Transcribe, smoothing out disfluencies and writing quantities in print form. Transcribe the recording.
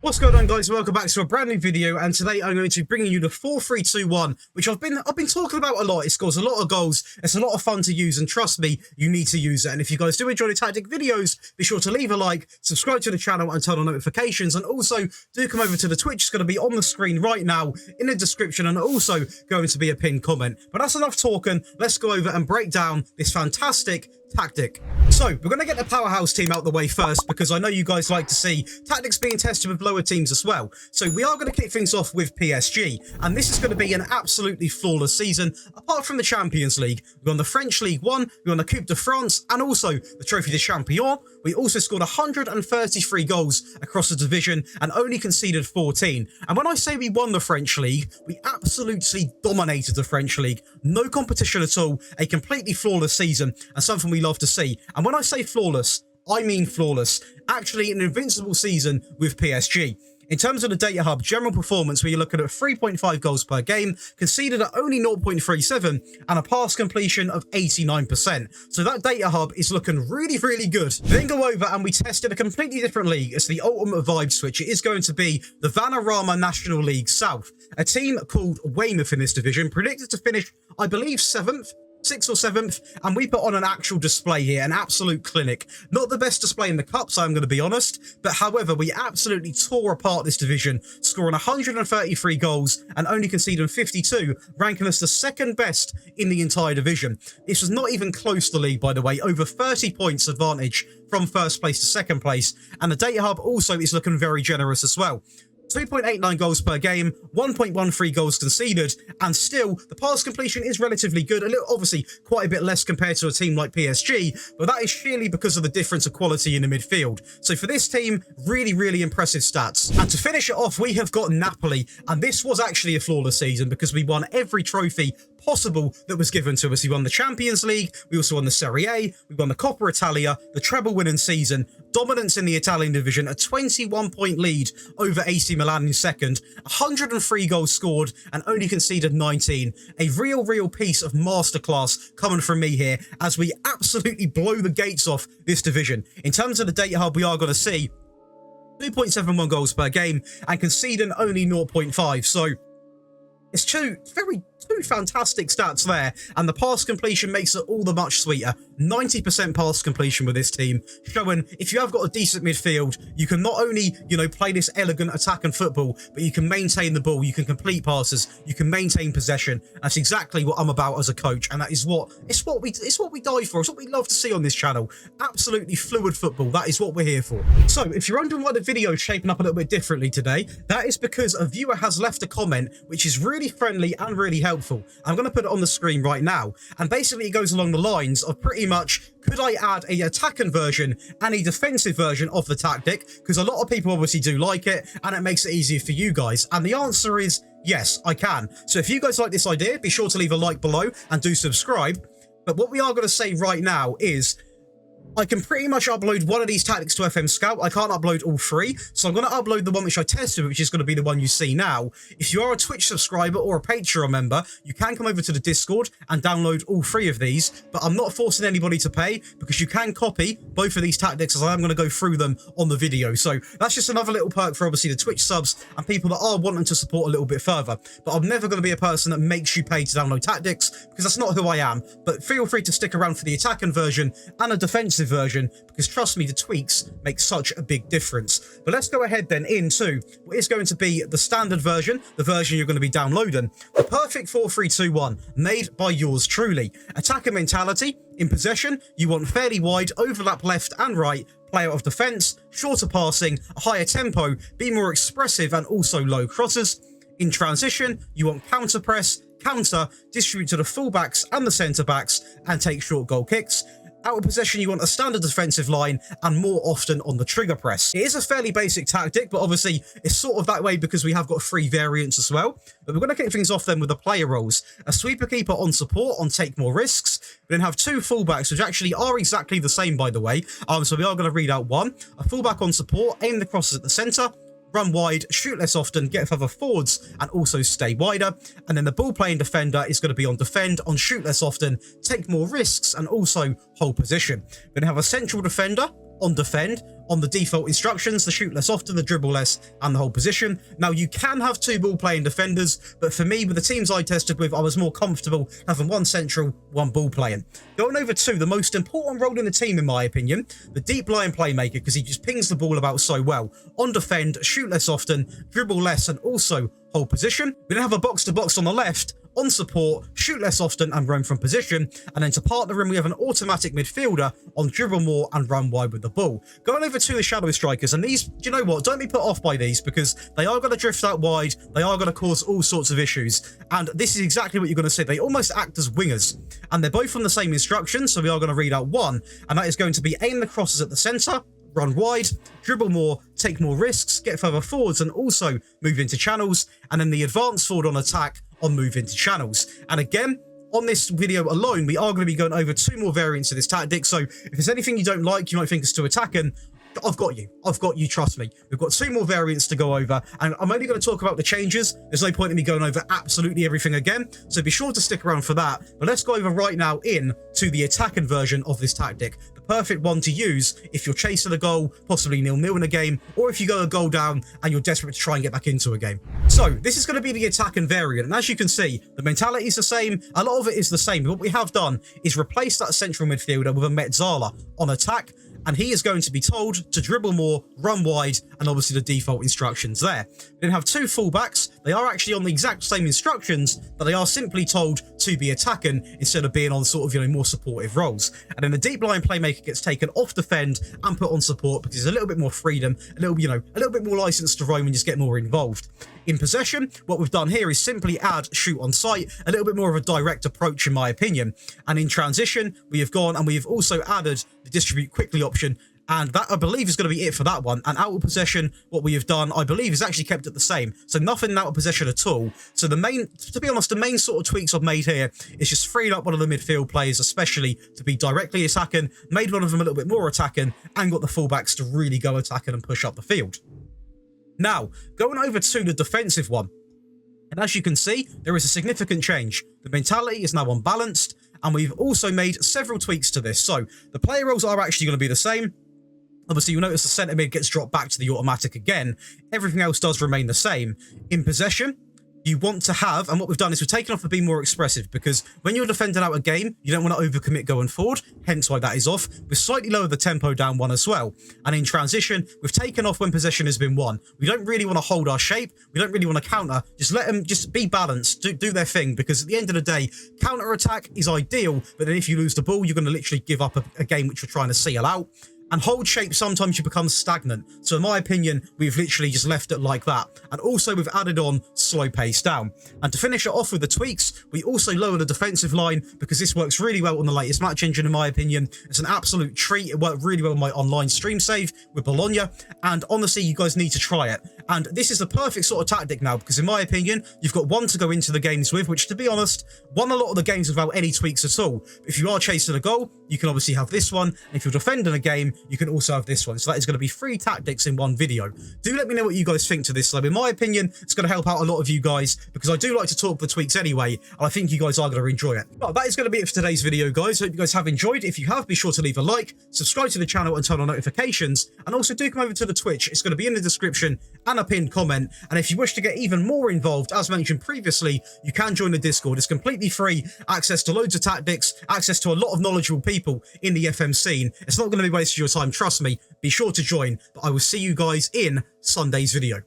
What's going on, guys? Welcome back to a brand new video, and today I'm going to be bringing you the 4-3-2-1, which I've been talking about a lot. It scores a lot of goals, it's a lot of fun to use, and trust me, you need to use it. And if you guys do enjoy the tactic videos, be sure to leave a like, subscribe to the channel, and turn on notifications. And also, do come over to the Twitch. It's going to be on the screen right now in the description, and also going to be a pinned comment. But that's enough talking. Let's go over and break down this fantastic tactic. So we're going to get the powerhouse team out the way first, because I know you guys like to see tactics being tested with lower teams as well. So we are going to kick things off with PSG, and this is going to be an absolutely flawless season. Apart from the Champions League, we won the French League 1, we won the Coupe de France, and also the Trophy de Champion. We also scored 133 goals across the division and only conceded 14. And when I say we won the French League, we absolutely dominated the French League. No competition at all, a completely flawless season, and something we love to see. And when I say flawless, I mean flawless. Actually, an invincible season with PSG. In terms of the data hub general performance, we're looking at 3.5 goals per game, conceded at only 0.37, and a pass completion of 89%. So that data hub is looking really, really good. Then go over and we tested a completely different league. It's the ultimate vibe switch. It is going to be the Vanarama National League South, a team called Weymouth in this division, predicted to finish, I believe, 7th. 6th or 7th, and we put on an actual display here, an absolute clinic. Not the best display in the cups, I'm going to be honest, but however, we absolutely tore apart this division, scoring 133 goals and only conceding 52, ranking us the second best in the entire division. This was not even close to the league, by the way, over 30 points advantage from first place to second place, and the data hub also is looking very generous as well. 2.89 goals per game, 1.13 goals conceded, and still the pass completion is relatively good. A little, obviously, quite a bit less compared to a team like PSG, but that is sheerly because of the difference of quality in the midfield. So for this team, really, really impressive stats. And to finish it off, we have got Napoli, and this was actually a flawless season because we won every trophy possible that was given to us. We won the Champions League, we also won the Serie A, we won the Coppa Italia, the treble winning season, dominance in the Italian division, a 21-point lead over AC Milan in second, 103 goals scored and only conceded 19. A real piece of masterclass coming from me here as we absolutely blow the gates off this division. In terms of the data hub, we are going to see 2.71 goals per game and conceding only 0.5. So it's two fantastic stats there, and the pass completion makes it all the much sweeter. 90% pass completion with this team, showing if you have got a decent midfield, you can not only, play this elegant attack and football, but you can maintain the ball, you can complete passes, you can maintain possession. That's exactly what I'm about as a coach, and that is what we die for. It's what we love to see on this channel. Absolutely fluid football. That is what we're here for. So if you're wondering why the video is shaping up a little bit differently today, that is because a viewer has left a comment which is really friendly and really helpful. I'm going to put it on the screen right now, and basically it goes along the lines of pretty much, could I add a attacking version and a defensive version of the tactic? Because a lot of people obviously do like it, and it makes it easier for you guys. And the answer is yes, I can. So if you guys like this idea, be sure to leave a like below and do subscribe. But what we are going to say right now is, I can pretty much upload one of these tactics to FM Scout. I can't upload all three, so I'm going to upload the one which I tested, which is going to be the one you see now. If you are a Twitch subscriber or a Patreon member, you can come over to the Discord and download all three of these, but I'm not forcing anybody to pay because you can copy both of these tactics as I am going to go through them on the video. So that's just another little perk for obviously the Twitch subs and people that are wanting to support a little bit further. But I'm never going to be a person that makes you pay to download tactics because that's not who I am. But feel free to stick around for the attacking version and a defensive version, because trust me, the tweaks make such a big difference. But let's go ahead then into what is going to be the standard version, the version you're going to be downloading. The perfect 4-3-2-1 made by yours truly. Attacker mentality. In possession, you want fairly wide, overlap left and right, play out of defense, shorter passing, a higher tempo, be more expressive, and also low crosses. In transition, you want counter press, counter, distribute to the fullbacks and the centre backs, and take short goal kicks. Out of possession, you want a standard defensive line and more often on the trigger press. It is a fairly basic tactic, but obviously it's sort of that way because we have got 3 variants as well. But we're going to kick things off then with the player roles. A sweeper keeper on support on take more risks. We then have 2 fullbacks, which actually are exactly the same, by the way. So we are going to read out one. A fullback on support, aim the crosses at the centre. run wide, shoot less often, get further forwards, and also stay wider. And then the ball-playing defender is going to be on defend, on shoot less often, take more risks, and also hold position. We're going to have a central defender on defend, on the default instructions, the shoot less often, the dribble less, and the hold position. Now, you can have 2 ball-playing defenders, but for me, with the teams I tested with, I was more comfortable having 1 central, 1 ball-playing. Going over to the most important role in the team, in my opinion, the deep-lying playmaker, because he just pings the ball about so well. On defend, shoot less often, dribble less, and also hold position. We then have a box-to-box on the left, on support, shoot less often, and roam from position. And then to partner him, we have an automatic midfielder on dribble more and run wide with the ball. Going over to the shadow strikers, and these, do you know what? Don't be put off by these, because they are going to drift out wide. They are going to cause all sorts of issues. And this is exactly what you're going to see. They almost act as wingers. And they're both from the same instructions, so we are going to read out one. And that is going to be aim the crosses at the centre, run wide, dribble more, take more risks, get further forwards, and also move into channels. And then the advance forward on attack on move into channels. And again, on this video alone, we are going to be going over 2 more variants of this tactic. So if there's anything you don't like, you might think it's too attacking, I've got you, trust me. We've got 2 more variants to go over, and I'm only going to talk about the changes. There's no point in me going over absolutely everything again, so be sure to stick around for that. But let's go over right now to the attacking version of this tactic. The perfect one to use if you're chasing a goal, possibly 0-0 in a game, or if you go a goal down and you're desperate to try and get back into a game. So this is going to be the attacking variant, and as you can see, the mentality is the same. A lot of it is the same. But what we have done is replace that central midfielder with a Metzala on attack, and he is going to be told to dribble more, run wide, and obviously the default instructions there. We then have 2 fullbacks. They are actually on the exact same instructions, but they are simply told to be attacking instead of being on sort of, more supportive roles. And then the deep line playmaker gets taken off defend and put on support because there's a little bit more freedom, a little bit more license to roam and just get more involved. In possession, what we've done here is simply add shoot on sight, a little bit more of a direct approach in my opinion. And in transition, we have gone and we have also added the distribute quickly option, and that I believe is going to be it for that one. And out of possession, what we have done, I believe, is actually kept it the same. So nothing out of possession at all. So to be honest, the main sort of tweaks I've made here is just freed up one of the midfield players, especially to be directly attacking, made one of them a little bit more attacking, and got the fullbacks to really go attacking and push up the field. Now, going over to the defensive one, and as you can see, there is a significant change. The mentality is now unbalanced, and we've also made several tweaks to this. So, the player roles are actually going to be the same. Obviously, you'll notice the centre mid gets dropped back to the automatic again. Everything else does remain the same. In possession, you want to have, and what we've done is we've taken off the be more expressive, because when you're defending out a game, you don't want to overcommit going forward, hence why that is off. We've slightly lowered the tempo down 1 as well. And in transition, we've taken off when possession has been won. We don't really want to hold our shape. We don't really want to counter. Just let them just be balanced, do their thing, because at the end of the day, counter-attack is ideal, but then if you lose the ball, you're going to literally give up a game which you're trying to seal out. And hold shape, sometimes you become stagnant. So in my opinion, we've literally just left it like that. And also we've added on slow pace down. And to finish it off with the tweaks, we also lower the defensive line, because this works really well on the latest match engine, in my opinion. It's an absolute treat. It worked really well on my online stream save with Bologna. And honestly, you guys need to try it. And this is the perfect sort of tactic now, because in my opinion, you've got one to go into the games with, which to be honest, won a lot of the games without any tweaks at all. If you are chasing a goal, you can obviously have this one. And if you're defending a game, you can also have this one. So that is going to be 3 tactics in one video. Do let me know what you guys think to this, though. In my opinion, it's going to help out a lot of you guys, because I do like to talk the tweaks anyway, and I think you guys are going to enjoy it. But that is going to be it for today's video, guys. Hope you guys have enjoyed. If you have, be sure to leave a like, subscribe to the channel and turn on notifications, and also do come over to the Twitch. It's going to be in the description and a pinned comment. And if you wish to get even more involved, as mentioned previously, you can join the Discord. It's completely free, access to loads of tactics, access to a lot of knowledgeable people in the FM scene. It's not going to be wasting your time, trust me. Be sure to join, but I will see you guys in Sunday's video.